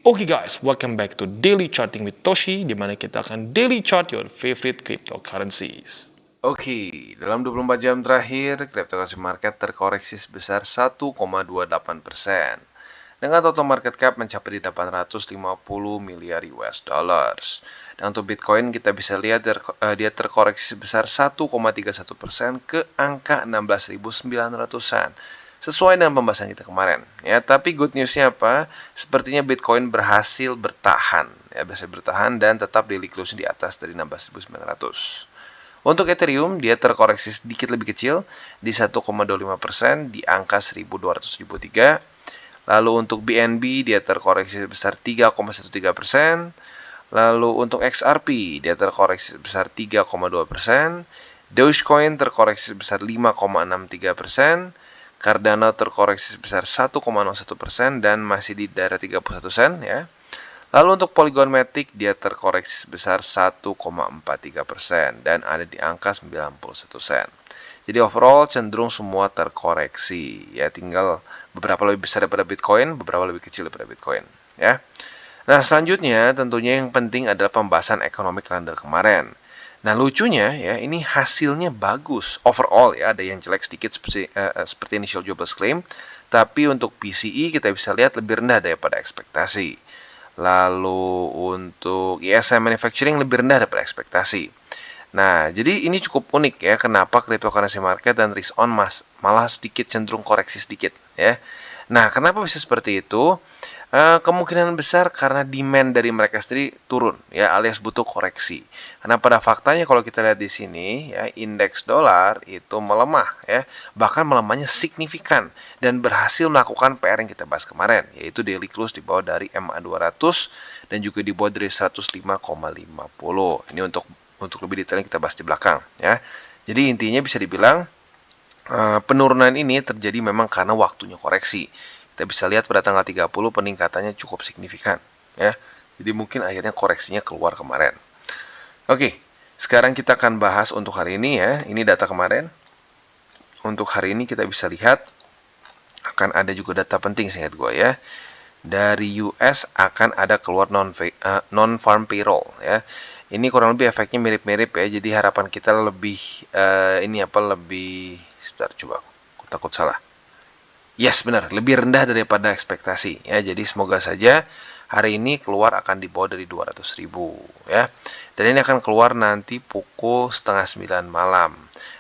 Oke guys, welcome back to Daily Charting with Toshi, di mana kita akan daily chart your favorite cryptocurrencies. Oke, dalam 24 jam terakhir, cryptocurrency market terkoreksi sebesar 1,28%. Dengan total market cap mencapai di 850 miliar US dollars. Dan untuk Bitcoin kita bisa lihat dia terkoreksi sebesar 1,31% ke angka 16.900-an. Sesuai dengan pembahasan kita kemarin. Ya, tapi good newsnya apa? Sepertinya Bitcoin berhasil bertahan, dan tetap daily closing di atas dari 16.900. Untuk Ethereum, dia terkoreksi sedikit lebih kecil di 1,25% di angka 1.273. Lalu untuk BNB, dia terkoreksi sebesar 3,13%. Lalu untuk XRP, dia terkoreksi sebesar 3,2%. Dogecoin terkoreksi sebesar 5,63%. Cardano terkoreksi sebesar 1,01% dan masih di daerah 31 sen ya. Lalu untuk Polygon Matic dia terkoreksi sebesar 1,43% dan ada di angka 91 sen. Jadi overall cenderung semua terkoreksi ya, tinggal beberapa lebih besar daripada Bitcoin, beberapa lebih kecil daripada Bitcoin ya. Nah, selanjutnya tentunya yang penting adalah pembahasan economic calendar kemarin. Nah, lucunya ya, ini hasilnya bagus overall ya, ada yang jelek sedikit seperti initial jobless claim, tapi untuk PCE kita bisa lihat lebih rendah daripada ekspektasi. Lalu untuk ISM manufacturing lebih rendah daripada ekspektasi. Nah, jadi ini cukup unik ya, kenapa cryptocurrency market dan risk on malah sedikit cenderung koreksi sedikit ya. Nah, kenapa bisa seperti itu? Kemungkinan besar karena demand dari mereka sendiri turun ya, alias butuh koreksi. Karena pada faktanya kalau kita lihat di sini ya, indeks dolar itu melemah ya, bahkan melemahnya signifikan dan berhasil melakukan PR yang kita bahas kemarin, yaitu daily close di bawah dari MA200 dan juga di bawah dari 105,50. Ini untuk lebih detailnya kita bahas di belakang ya. Jadi intinya bisa dibilang penurunan ini terjadi memang karena waktunya koreksi. Kita bisa lihat pada tanggal 30 peningkatannya cukup signifikan ya. Jadi mungkin akhirnya koreksinya keluar kemarin. Oke, sekarang kita akan bahas untuk hari ini ya. Ini data kemarin. Untuk hari ini kita bisa lihat akan ada juga data penting seingat gue ya. Dari US akan ada keluar non-farm payroll ya. Ini kurang lebih efeknya mirip-mirip ya. Jadi harapan kita lebih sebentar, coba aku takut salah. Yes, benar, lebih rendah daripada ekspektasi ya. Jadi semoga saja hari ini keluar akan di bawah dari 200.000 ya. Dan ini akan keluar nanti pukul 8:30 malam.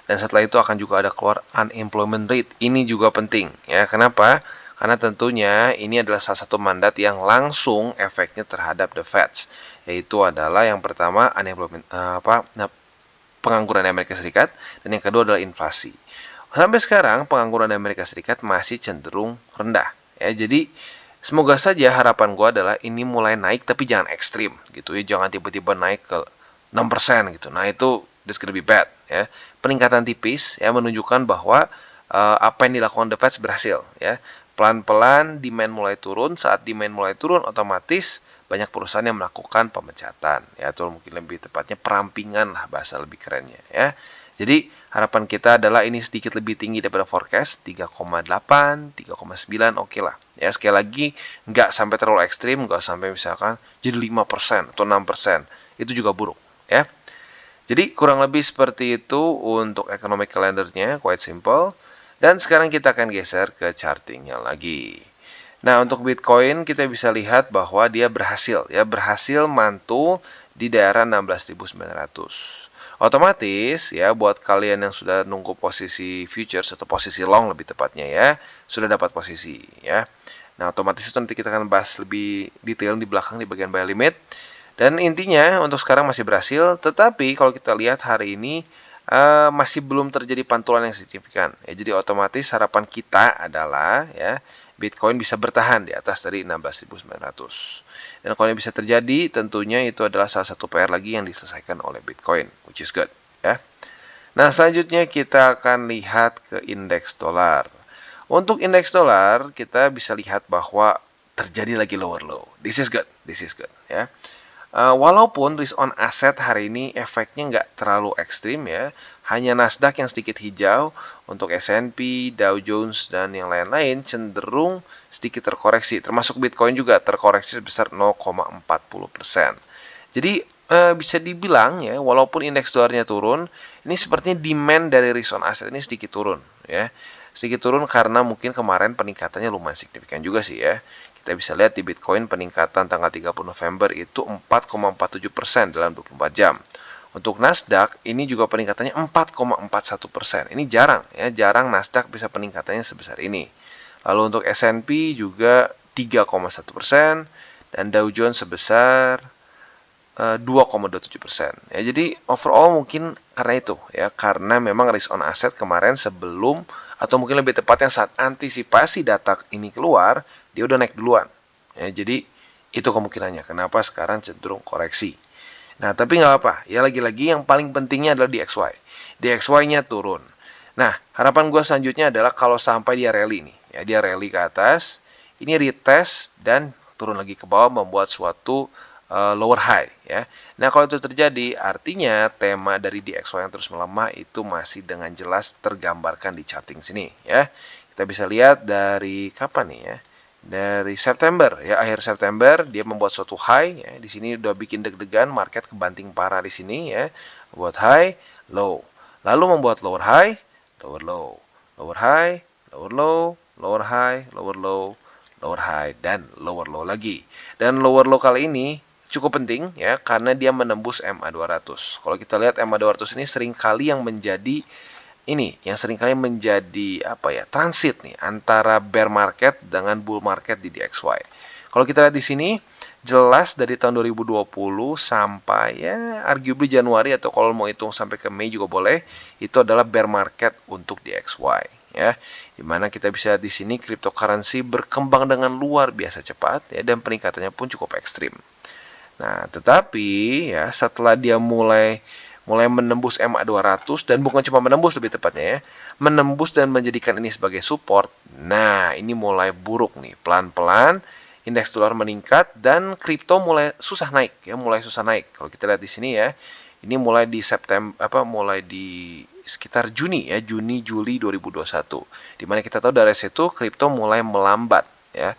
Dan setelah itu akan juga ada keluar unemployment rate. Ini juga penting ya. Kenapa? Karena tentunya ini adalah salah satu mandat yang langsung efeknya terhadap the Fed. Yaitu adalah yang pertama unemployment pengangguran Amerika Serikat, dan yang kedua adalah inflasi. Sampai sekarang pengangguran di Amerika Serikat masih cenderung rendah ya. Jadi semoga saja harapan gue adalah ini mulai naik tapi jangan ekstrim gitu ya. Jangan tiba-tiba naik ke 6% gitu. Nah, itu that's gonna be bad ya. Peningkatan tipis ya menunjukkan bahwa apa yang dilakukan The Fed berhasil ya. Pelan-pelan demand mulai turun. Saat demand mulai turun, otomatis banyak perusahaan yang melakukan pemecatan ya, atau mungkin lebih tepatnya perampingan lah bahasa lebih kerennya ya. Jadi harapan kita adalah ini sedikit lebih tinggi daripada forecast 3,8, 3,9 oke lah. Ya, sekali lagi nggak sampai terlalu ekstrim, nggak sampai misalkan jadi 5% atau 6%. Itu juga buruk ya. Jadi kurang lebih seperti itu untuk economic calendarnya, quite simple. Dan sekarang kita akan geser ke chartingnya lagi. Nah, untuk Bitcoin kita bisa lihat bahwa dia berhasil mantul di daerah 16.900. Otomatis ya, buat kalian yang sudah nunggu posisi futures atau posisi long lebih tepatnya ya, sudah dapat posisi ya. Nah, otomatis itu nanti kita akan bahas lebih detail di belakang di bagian buy limit. Dan intinya untuk sekarang masih berhasil, tetapi kalau kita lihat hari ini masih belum terjadi pantulan yang signifikan. Ya, jadi otomatis harapan kita adalah ya, Bitcoin bisa bertahan di atas dari 16.900. Dan kalau ini bisa terjadi, tentunya itu adalah salah satu PR lagi yang diselesaikan oleh Bitcoin, which is good ya. Nah, selanjutnya kita akan lihat ke indeks dolar. Untuk indeks dolar, kita bisa lihat bahwa terjadi lagi lower low. This is good ya. Walaupun risk on asset hari ini efeknya nggak terlalu ekstrim ya, hanya Nasdaq yang sedikit hijau, untuk S&P, Dow Jones, dan yang lain-lain cenderung sedikit terkoreksi, termasuk Bitcoin juga terkoreksi sebesar 0,40%. Jadi bisa dibilang ya, walaupun indeks dolarnya turun, ini sepertinya demand dari risk on asset ini sedikit turun ya. Sedikit turun karena mungkin kemarin peningkatannya lumayan signifikan juga sih ya. Kita bisa lihat di Bitcoin peningkatan tanggal 30 November itu 4,47% dalam 24 jam. Untuk Nasdaq ini juga peningkatannya 4,41%. Ini jarang ya, jarang Nasdaq bisa peningkatannya sebesar ini. Lalu untuk S&P juga 3,1% dan Dow Jones sebesar 2,27%. Ya, jadi overall mungkin karena itu ya, karena memang risk on asset kemarin sebelum atau mungkin lebih tepatnya saat antisipasi data ini keluar, dia udah naik duluan. Ya, jadi itu kemungkinannya kenapa sekarang cenderung koreksi. Nah, tapi nggak apa. Ya lagi-lagi yang paling pentingnya adalah DXY. DXY-nya turun. Nah, harapan gue selanjutnya adalah kalau sampai dia rally nih, ya dia rally ke atas, ini retest dan turun lagi ke bawah membuat suatu lower high ya. Nah, kalau itu terjadi artinya tema dari DXY yang terus melemah itu masih dengan jelas tergambarkan di charting sini ya. Kita bisa lihat dari kapan nih ya? Dari September ya, akhir September dia membuat suatu high ya. Di sini udah bikin deg-degan, market kebanting parah di sini ya. Buat high, low. Lalu membuat lower high, lower low. Lower high, lower low, lower high, lower low, lower high dan lower low lagi. Dan lower low kali ini cukup penting ya karena dia menembus MA200. Kalau kita lihat MA200 ini sering kali yang menjadi yang seringkali menjadi transit nih antara bear market dengan bull market di DXY. Kalau kita lihat di sini jelas dari tahun 2020 sampai ya arguably Januari atau kalau mau hitung sampai ke Mei juga boleh, itu adalah bear market untuk DXY ya. Dimana kita bisa lihat di sini cryptocurrency berkembang dengan luar biasa cepat ya dan peningkatannya pun cukup ekstrim. Nah, tetapi ya setelah dia mulai menembus MA200 dan bukan cuma menembus lebih tepatnya ya, menembus dan menjadikan ini sebagai support. Nah, ini mulai buruk nih. Pelan-pelan indeks dolar meningkat dan kripto mulai susah naik ya, mulai susah naik. Kalau kita lihat di sini ya, ini mulai di mulai di sekitar Juni ya, Juni Juli 2021. Di mana kita tahu dari situ kripto mulai melambat ya.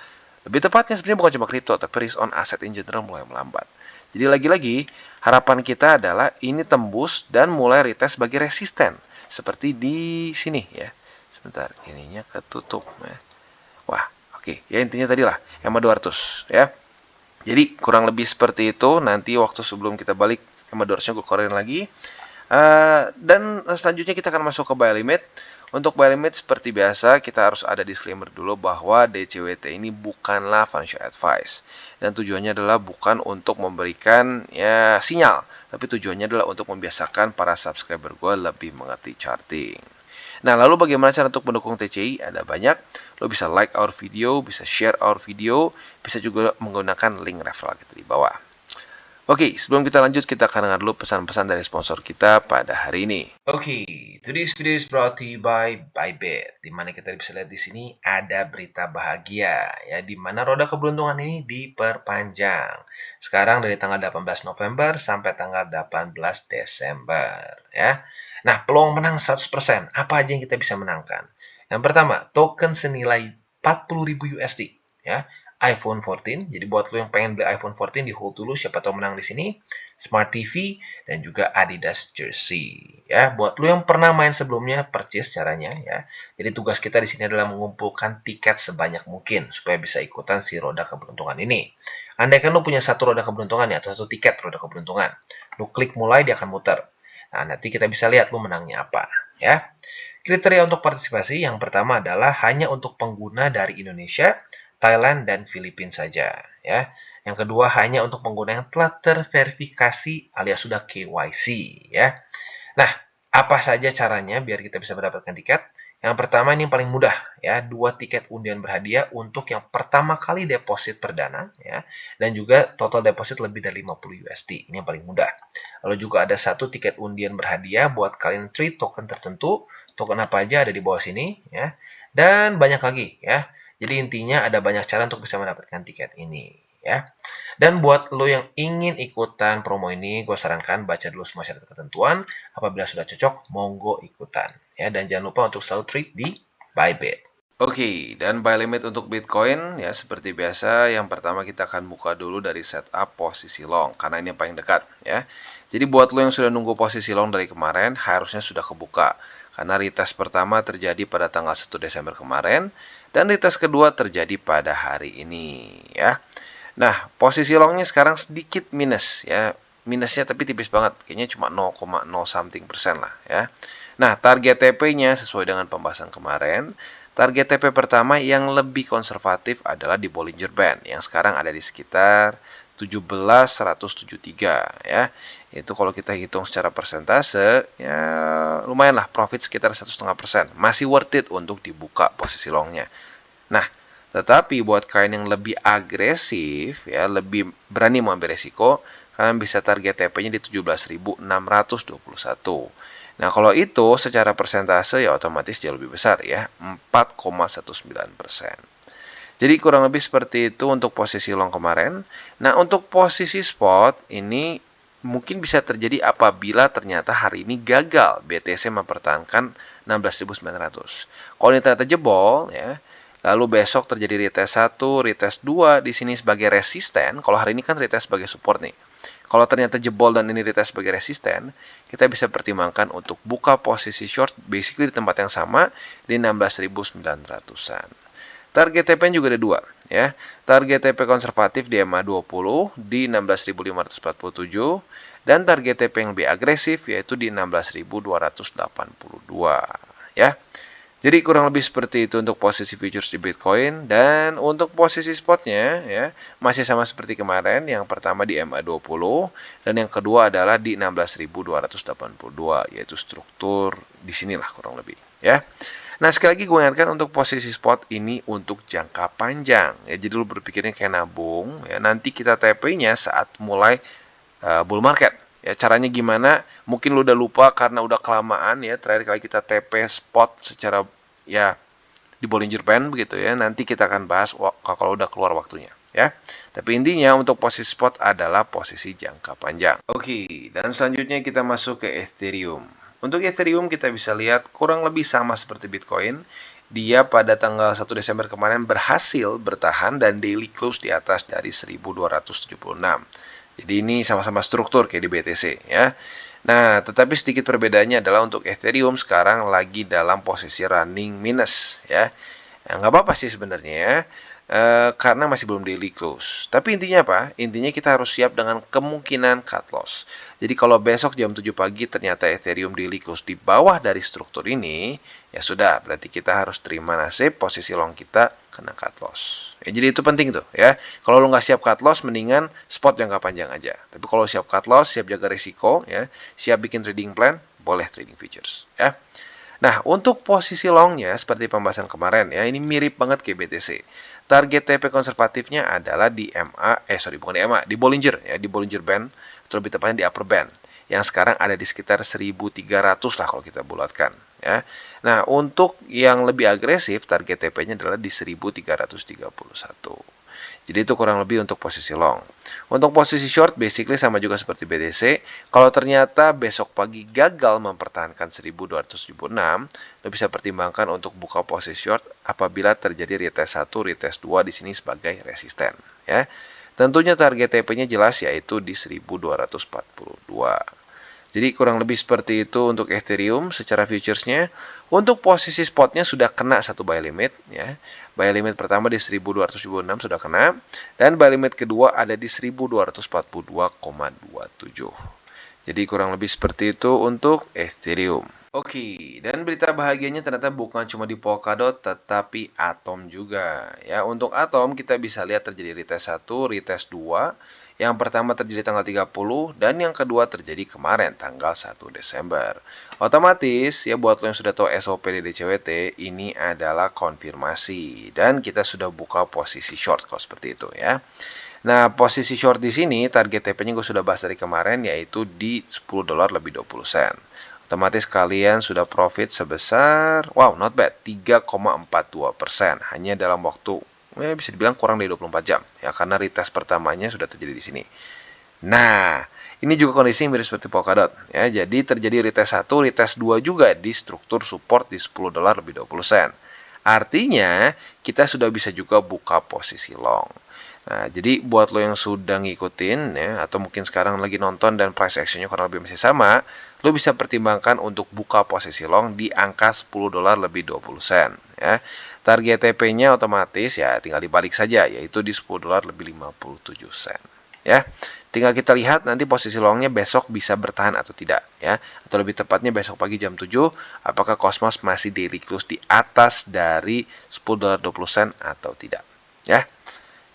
Lebih tepatnya sebenarnya bukan cuma kripto, tapi risk on asset in general mulai melambat. Jadi lagi-lagi harapan kita adalah ini tembus dan mulai retest sebagai resisten. Seperti di sini ya. Sebentar, ininya ketutup ya. Wah, oke. Ya intinya tadi lah, EMA 200 ya. Jadi kurang lebih seperti itu. Nanti waktu sebelum kita balik EMA 200-nya gue korein lagi. Dan selanjutnya kita akan masuk ke buy limit. Untuk buy limit seperti biasa kita harus ada disclaimer dulu bahwa DCWT ini bukanlah financial advice dan tujuannya adalah bukan untuk memberikan ya sinyal, tapi tujuannya adalah untuk membiasakan para subscriber gue lebih mengerti charting. Nah, lalu bagaimana cara untuk mendukung TCI? Ada banyak. Lo bisa like our video, bisa share our video, bisa juga menggunakan link referral kita di bawah. Oke, sebelum kita lanjut, kita akan dengar dulu pesan-pesan dari sponsor kita pada hari ini. Oke, today's video is brought to you by Bybit, di mana kita bisa lihat di sini ada berita bahagia, ya, di mana roda keberuntungan ini diperpanjang. Sekarang dari tanggal 18 November sampai tanggal 18 Desember, ya. Nah, peluang menang 100%. Apa aja yang kita bisa menangkan? Yang pertama, token senilai 40.000 USD, ya. iPhone 14. Jadi buat lo yang pengen beli iPhone 14 di hold dulu, siapa tahu menang di sini. Smart TV dan juga Adidas jersey. Ya, buat lo yang pernah main sebelumnya, purchase caranya ya. Jadi tugas kita di sini adalah mengumpulkan tiket sebanyak mungkin supaya bisa ikutan si roda keberuntungan ini. Andai kan lo punya satu roda keberuntungan ya atau satu tiket roda keberuntungan, lo klik mulai dia akan muter. Nah, nanti kita bisa lihat lo menangnya apa ya. Kriteria untuk partisipasi yang pertama adalah hanya untuk pengguna dari Indonesia, Thailand, dan Filipina saja. Ya. Yang kedua hanya untuk pengguna yang telah terverifikasi alias sudah KYC. Ya. Nah, apa saja caranya biar kita bisa mendapatkan tiket? Yang pertama ini yang paling mudah ya, 2 tiket undian berhadiah untuk yang pertama kali deposit perdana ya, dan juga total deposit lebih dari 50 USD. Ini yang paling mudah. Lalu juga ada 1 tiket undian berhadiah buat kalian trade token tertentu. Token apa aja ada di bawah sini ya. Dan banyak lagi ya. Jadi intinya ada banyak cara untuk bisa mendapatkan tiket ini ya. Dan buat lo yang ingin ikutan promo ini, gue sarankan baca dulu semua syarat ketentuan. Apabila sudah cocok, monggo ikutan. Ya, dan jangan lupa untuk selalu trade di Bybit. Oke, dan buy limit untuk Bitcoin ya seperti biasa, yang pertama kita akan buka dulu dari setup posisi long karena ini yang paling dekat ya. Jadi buat lo yang sudah nunggu posisi long dari kemarin harusnya sudah kebuka karena retest pertama terjadi pada tanggal 1 Desember kemarin dan retest kedua terjadi pada hari ini ya. Nah, posisi longnya sekarang sedikit minus ya. Minusnya tapi tipis banget, kayaknya cuma 0,0 something persen lah ya. Nah, target TP-nya sesuai dengan pembahasan kemarin. Target TP pertama yang lebih konservatif adalah di Bollinger Band yang sekarang ada di sekitar 17.173 ya. Itu kalau kita hitung secara persentase ya lumayan lah, profit sekitar 1,5%. Masih worth it untuk dibuka posisi longnya. Nah, tetapi buat kalian yang lebih agresif ya, lebih berani mengambil resiko, kalian bisa target TP-nya di 17.621. Nah, kalau itu secara persentase ya otomatis jauh lebih besar ya, 4,19%. Jadi kurang lebih seperti itu untuk posisi long kemarin. Nah, untuk posisi spot ini mungkin bisa terjadi apabila ternyata hari ini gagal BTC mempertahankan 16.900. Kalau ini ternyata jebol ya, lalu besok terjadi retest 1, retest 2 di sini sebagai resisten. Kalau hari ini kan retest sebagai support nih. Kalau ternyata jebol dan ini retest sebagai resisten, kita bisa pertimbangkan untuk buka posisi short basically di tempat yang sama di 16.900-an. Target TP juga ada dua ya. Target TP konservatif di MA20 di 16.547 dan target TP yang lebih agresif yaitu di 16.282 ya. Jadi kurang lebih seperti itu untuk posisi futures di Bitcoin. Dan untuk posisi spotnya ya masih sama seperti kemarin. Yang pertama di MA20 dan yang kedua adalah di 16.282, yaitu struktur di sinilah kurang lebih ya. Nah, sekali lagi gue ingatkan untuk posisi spot ini untuk jangka panjang ya. Jadi lu berpikirnya kayak nabung ya. Nanti kita TP-nya saat mulai bull market. Ya, caranya gimana? Mungkin lu udah lupa karena udah kelamaan ya. Terakhir kali kita TP spot secara ya di Bollinger Band begitu ya. Nanti kita akan bahas kalau udah keluar waktunya ya. Tapi intinya untuk posisi spot adalah posisi jangka panjang. Oke, dan selanjutnya kita masuk ke Ethereum. Untuk Ethereum kita bisa lihat kurang lebih sama seperti Bitcoin. Dia pada tanggal 1 Desember kemarin berhasil bertahan dan daily close di atas dari 1276. Jadi ini sama-sama struktur kayak di BTC ya. Nah, tetapi sedikit perbedaannya adalah untuk Ethereum sekarang lagi dalam posisi running minus ya. Nggak apa-apa sih sebenarnya ya. Karena masih belum daily close. Tapi intinya apa? Intinya kita harus siap dengan kemungkinan cut loss. Jadi kalau besok jam 7 pagi ternyata Ethereum daily close di bawah dari struktur ini, ya sudah, berarti kita harus terima nasib posisi long kita kena cut loss. Ya, jadi itu penting tuh ya. Kalau lo nggak siap cut loss, mendingan spot jangka panjang aja. Tapi kalau siap cut loss, siap jaga risiko, ya, siap bikin trading plan, boleh trading futures ya. Nah, untuk posisi longnya seperti pembahasan kemarin ya, ini mirip banget kayak BTC. Target TP konservatifnya adalah di bukan di MA, di Bollinger ya, di Bollinger Band, atau lebih tepatnya di upper band, yang sekarang ada di sekitar 1.300 lah kalau kita bulatkan ya. Nah, untuk yang lebih agresif target TP-nya adalah di 1.331. Jadi itu kurang lebih untuk posisi long. Untuk posisi short basically sama juga seperti BTC. Kalau ternyata besok pagi gagal mempertahankan 1276, lo bisa pertimbangkan untuk buka posisi short apabila terjadi retest 1, retest 2 di sini sebagai resisten ya. Tentunya target TP-nya jelas yaitu di 1242. Jadi kurang lebih seperti itu untuk Ethereum secara futuresnya. Untuk posisi spotnya sudah kena satu buy limit ya. Buy limit pertama di 1276 sudah kena dan buy limit kedua ada di 1242,27. Jadi kurang lebih seperti itu untuk Ethereum. Oke, dan berita bahagianya ternyata bukan cuma di Polkadot tetapi Atom juga. Ya, untuk Atom kita bisa lihat terjadi retest 1, retest 2. Yang pertama terjadi tanggal 30 dan yang kedua terjadi kemarin tanggal 1 Desember. Otomatis ya buat lo yang sudah tahu SOP di DCWT ini adalah konfirmasi dan kita sudah buka posisi short kalau seperti itu ya. Nah, posisi short di sini target TP-nya gue sudah bahas dari kemarin yaitu di $10 lebih 20 sen. Otomatis kalian sudah profit sebesar wow not bad 3,42% hanya dalam waktu bisa dibilang kurang dari 24 jam ya, karena retest pertamanya sudah terjadi di sini. Nah, ini juga kondisi mirip seperti Polkadot ya. Jadi terjadi retest 1, retest 2 juga di struktur support di $10 lebih 20 sen. Artinya, kita sudah bisa juga buka posisi long. Nah, jadi buat lo yang sudah ngikutin ya, atau mungkin sekarang lagi nonton dan price actionnya kurang lebih masih sama, lo bisa pertimbangkan untuk buka posisi long di angka $10 lebih 20 sen ya. Target TP-nya otomatis ya tinggal dibalik saja, yaitu di $10 lebih 57 sen ya. Tinggal kita lihat nanti posisi longnya besok bisa bertahan atau tidak ya, atau lebih tepatnya besok pagi jam 7 apakah Cosmos masih daily close di atas dari $10.20 atau tidak ya.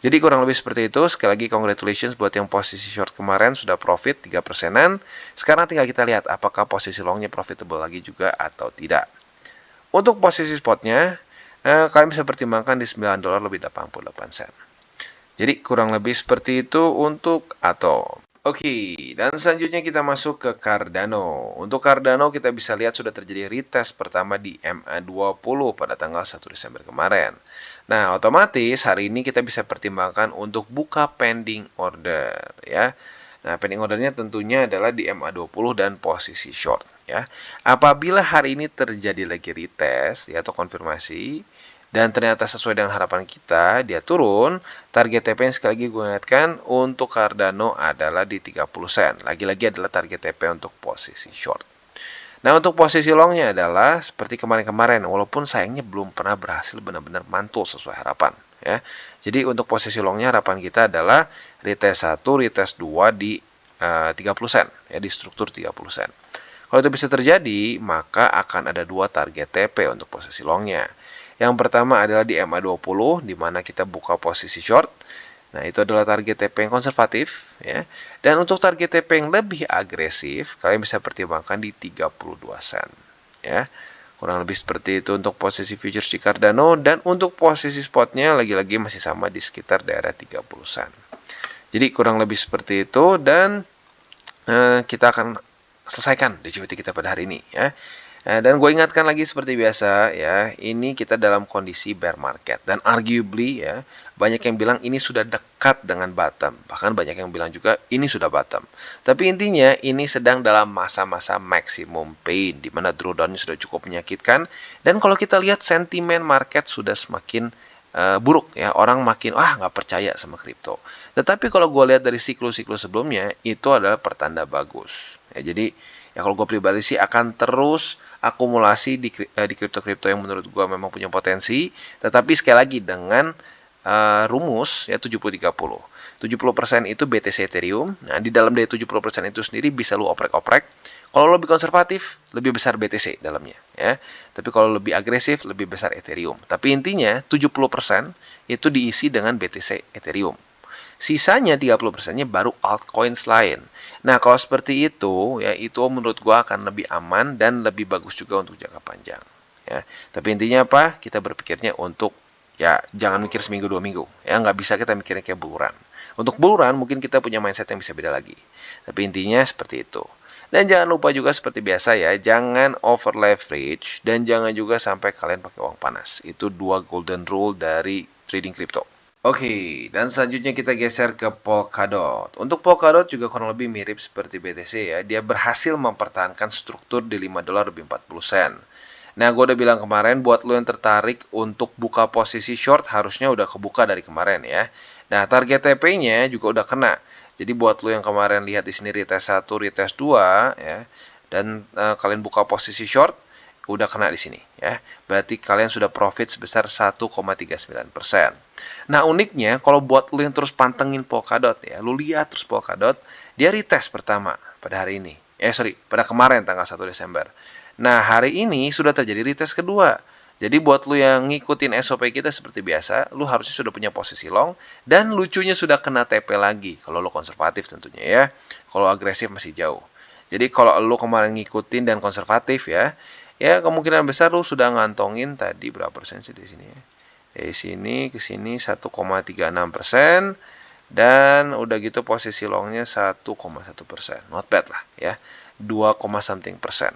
Jadi kurang lebih seperti itu. Sekali lagi congratulations buat yang posisi short kemarin sudah profit 3%-an. Sekarang tinggal kita lihat apakah posisi longnya profitable lagi juga atau tidak. Untuk posisi spotnya kalian bisa pertimbangkan di $9 lebih 88 sen. Jadi kurang lebih seperti itu untuk Atom. Oke, dan selanjutnya kita masuk ke Cardano. Untuk Cardano kita bisa lihat sudah terjadi retest pertama di MA20 pada tanggal 1 Desember kemarin. Nah, otomatis hari ini kita bisa pertimbangkan untuk buka pending order ya. Nah, pending ordernya tentunya adalah di MA20 dan posisi short ya. Apabila hari ini terjadi lagi retest ya atau konfirmasi dan ternyata sesuai dengan harapan kita, dia turun, target TP yang sekali lagi gue ingatkan untuk Cardano adalah di 30 sen. Lagi-lagi adalah target TP untuk posisi short. Nah, untuk posisi longnya adalah seperti kemarin-kemarin, walaupun sayangnya belum pernah berhasil benar-benar mantul sesuai harapan. Ya. Jadi untuk posisi longnya harapan kita adalah retest 1, retest 2 di 30 sen, ya, di struktur 30 sen. Kalau itu bisa terjadi, maka akan ada dua target TP untuk posisi longnya. Yang pertama adalah di MA20, di mana kita buka posisi short. Nah, itu adalah target TP yang konservatif. Ya. Dan untuk target TP yang lebih agresif, kalian bisa pertimbangkan di 32 sen. Ya. Kurang lebih seperti itu untuk posisi futures di Cardano. Dan untuk posisi spotnya, lagi-lagi masih sama di sekitar daerah 30 sen. Jadi kurang lebih seperti itu. Dan kita akan selesaikan DCBT kita pada hari ini ya. Dan gue ingatkan lagi seperti biasa ya, ini kita dalam kondisi bear market dan arguably ya, banyak yang bilang ini sudah dekat dengan bottom, bahkan banyak yang bilang juga ini sudah bottom. Tapi intinya ini sedang dalam masa-masa maximum pain di mana drawdown-nya sudah cukup menyakitkan dan kalau kita lihat sentimen market sudah semakin buruk ya, orang makin nggak percaya sama kripto. Tetapi kalau gue lihat dari siklus-siklus sebelumnya itu adalah pertanda bagus. Ya, jadi ya kalau gue pribadi sih akan terus akumulasi di kripto-kripto yang menurut gue memang punya potensi, tetapi sekali lagi dengan rumus ya 70-30. 70% itu BTC Ethereum. Nah, di dalam dari 70% itu sendiri bisa lu oprek-oprek. Kalau lebih konservatif, lebih besar BTC dalamnya ya. Tapi kalau lebih agresif, lebih besar Ethereum. Tapi intinya 70% itu diisi dengan BTC Ethereum. Sisanya 30%-nya baru altcoins lain. Nah, kalau seperti itu, ya itu menurut gua akan lebih aman dan lebih bagus juga untuk jangka panjang. Ya, tapi intinya apa? Kita berpikirnya untuk ya jangan mikir seminggu 2 minggu. Ya, nggak bisa kita mikirnya kayak buluran. Untuk buluran mungkin kita punya mindset yang bisa beda lagi. Tapi intinya seperti itu. Dan jangan lupa juga seperti biasa ya, jangan over leverage dan jangan juga sampai kalian pakai uang panas. Itu dua golden rule dari trading crypto. Oke, dan selanjutnya kita geser ke Polkadot. Untuk Polkadot juga kurang lebih mirip seperti BTC ya. Dia berhasil mempertahankan struktur di $5 lebih 40 sen. Nah, gue udah bilang kemarin buat lo yang tertarik untuk buka posisi short harusnya udah kebuka dari kemarin ya. Nah, target TP-nya juga udah kena. Jadi buat lo yang kemarin lihat di sini retest 1, retest 2 ya. Dan kalian buka posisi short udah kena di sini ya. Berarti kalian sudah profit sebesar 1,39%. Nah, uniknya kalau buat lo yang terus pantengin Polkadot ya, lo lihat terus Polkadot, dia retest pertama pada hari ini. Pada kemarin tanggal 1 Desember. Nah, hari ini sudah terjadi retest kedua. Jadi buat lu yang ngikutin SOP kita seperti biasa, lu harusnya sudah punya posisi long dan lucunya sudah kena TP lagi kalau lu konservatif tentunya ya. Kalau agresif masih jauh. Jadi kalau lu kemarin ngikutin dan konservatif ya, kemungkinan besar lu sudah ngantongin tadi berapa persen sih di sini ya. Dari sini ke sini 1,36% dan udah gitu posisi longnya 1,1%. Not bad lah ya. 2, something persen.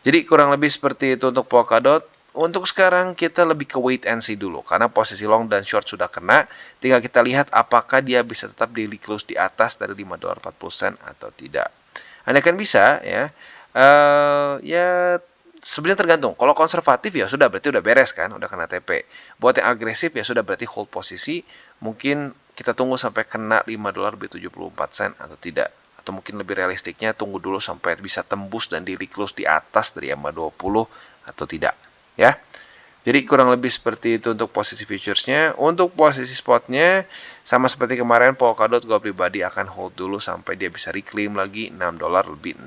Jadi kurang lebih seperti itu untuk Polkadot. untuk sekarang kita lebih ke wait and see dulu, karena posisi long dan short sudah kena. Tinggal kita lihat apakah dia bisa tetap daily close di atas dari $5.40 atau tidak. Anda kan bisa ya, ya sebenarnya tergantung. Kalau konservatif ya sudah, berarti udah beres kan, udah kena TP. Buat yang agresif ya sudah, berarti hold posisi. Mungkin kita tunggu sampai kena $5.74 atau tidak. Atau mungkin lebih realistiknya tunggu dulu sampai bisa tembus dan daily close di atas dari EMA 20 atau tidak. Ya, jadi kurang lebih seperti itu untuk posisi futuresnya. Untuk posisi spotnya, sama seperti kemarin, Polkadot gue pribadi akan hold dulu sampai dia bisa reclaim lagi $6.68.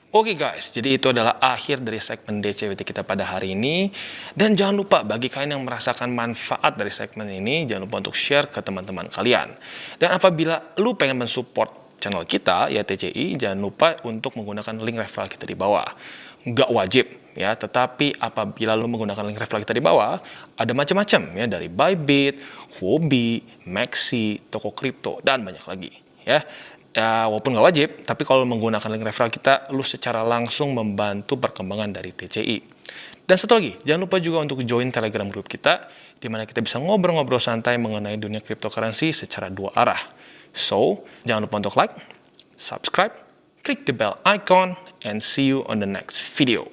Oke guys, jadi itu adalah akhir dari segmen DCWT kita pada hari ini. Dan jangan lupa bagi kalian yang merasakan manfaat dari segmen ini, jangan lupa untuk share ke teman-teman kalian. Dan apabila lu pengen mensupport channel kita, ya TCI, jangan lupa untuk menggunakan link referral kita di bawah. Nggak wajib ya, tetapi apabila lu menggunakan link referral kita di bawah, ada macam-macam ya, dari Bybit, Huobi, Maxi, toko kripto, dan banyak lagi ya. Ya, walaupun nggak wajib, tapi kalau menggunakan link referral kita, lu secara langsung membantu perkembangan dari TCI. Dan satu lagi, jangan lupa juga untuk join Telegram group kita, di mana kita bisa ngobrol-ngobrol santai mengenai dunia cryptocurrency secara dua arah. So, jangan lupa untuk like, subscribe, klik the bell icon, and see you on the next video.